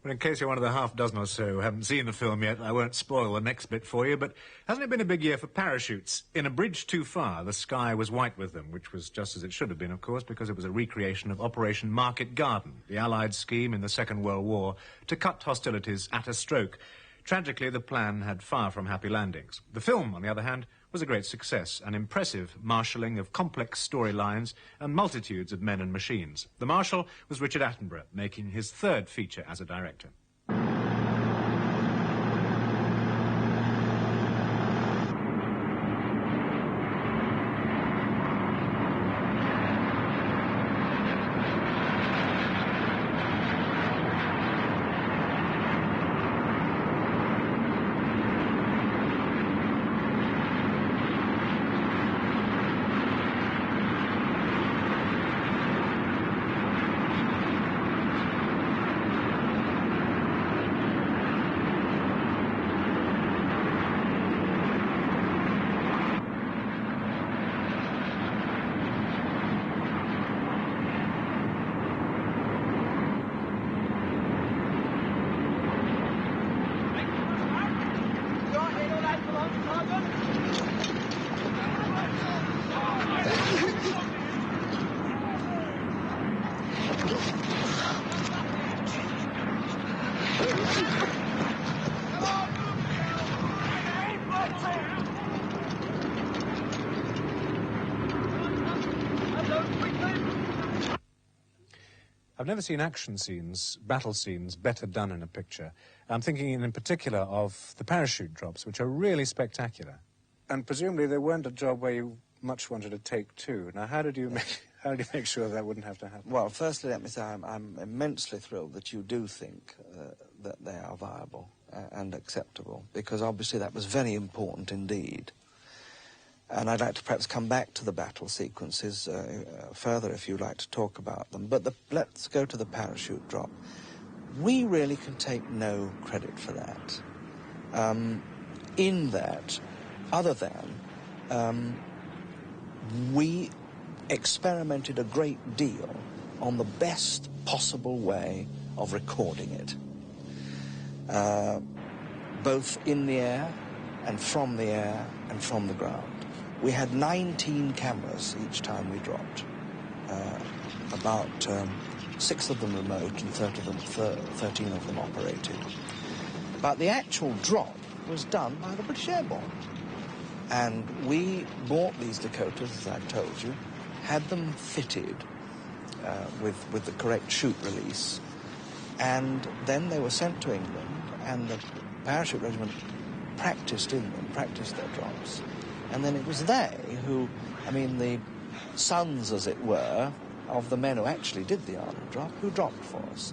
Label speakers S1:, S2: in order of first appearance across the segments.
S1: Well, in case you're one of the half dozen or so who haven't seen the film yet, I won't spoil the next bit for you, but hasn't it been a big year for parachutes? In A Bridge Too Far, the sky was white with them, which was just as it should have been, of course, because it was a recreation of Operation Market Garden, the Allied scheme in the Second World War to cut hostilities at a stroke. Tragically, the plan had far from happy landings. The film, on the other hand, was a great success, an impressive marshalling of complex storylines and multitudes of men and machines. The marshal was Richard Attenborough, making his third feature as a director. I've never seen action scenes, battle scenes, better done in a picture. I'm thinking in particular of the parachute drops, which are really spectacular. And presumably they weren't a job where you much wanted to take two. Now, how did you make sure that wouldn't have to happen?
S2: Well, firstly, let me say I'm immensely thrilled that you do think that they are viable and acceptable, because obviously that was very important indeed. And I'd like to perhaps come back to the battle sequences further if you'd like to talk about them. But let's go to the parachute drop. We really can take no credit for that. In that, other than we experimented a great deal on the best possible way of recording it, both in the air and from the air and from the ground. We had 19 cameras each time we dropped, about 6 of them remote and 13 of them operated. But the actual drop was done by the British Airborne. And we bought these Dakotas, as I've told you, had them fitted with the correct chute release, and then they were sent to England, and the parachute regiment practiced in them, practiced their drops. And then it was they who, I mean, the sons, as it were, of the men who actually did the army drop, who dropped for us.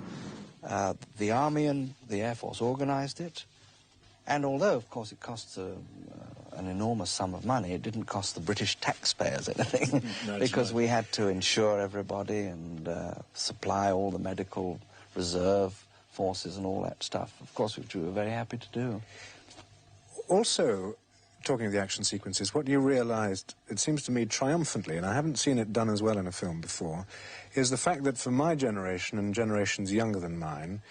S2: The Army and the Air Force organised it, and although, of course, it costs an enormous sum of money, it didn't cost the British taxpayers anything, because we had to insure everybody and supply all the medical reserve forces and all that stuff, of course, which we were very happy to do.
S1: Also, talking of the action sequences, what you realised, it seems to me triumphantly, and I haven't seen it done as well in a film before, is the fact that for my generation and generations younger than mine,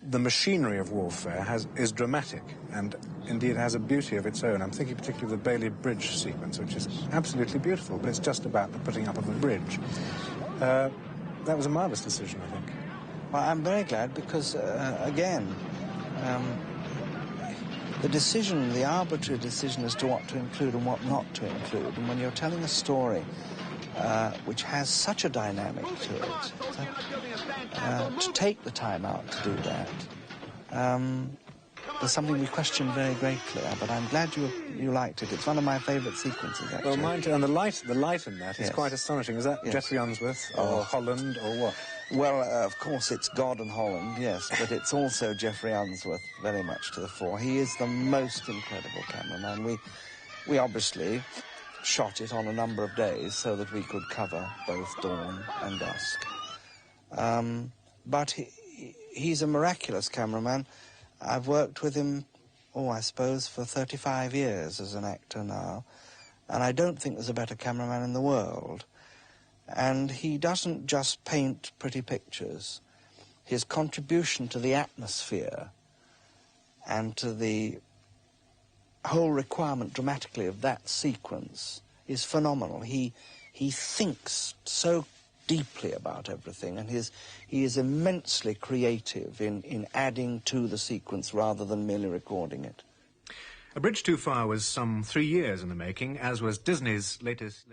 S1: the machinery of warfare is dramatic and indeed has a beauty of its own. I'm thinking particularly of the Bailey Bridge sequence, which is absolutely beautiful, but it's just about the putting up of a bridge. That was a marvellous decision, I think.
S2: Well, I'm very glad because, again, the decision, the arbitrary decision as to what to include and what not to include, and when you're telling a story which has such a dynamic to it, to take the time out to do that, is something we question very greatly, but I'm glad you liked it. It's one of my favourite sequences, actually.
S1: Well, mine too, and the light in that is quite astonishing. Is that Geoffrey Unsworth or Holland or what?
S2: Well, of course, it's God and Holland, yes, but it's also Geoffrey Unsworth very much to the fore. He is the most incredible cameraman. We obviously shot it on a number of days so that we could cover both dawn and dusk. But he's a miraculous cameraman. I've worked with him, I suppose, for 35 years as an actor now, and I don't think there's a better cameraman in the world. And he doesn't just paint pretty pictures. his contribution to the atmosphere and to the whole requirement dramatically of that sequence is phenomenal. He thinks so deeply about everything, and he is immensely creative in adding to the sequence rather than merely recording it.
S1: A Bridge Too Far was some 3 years in the making, as was Disney's latest...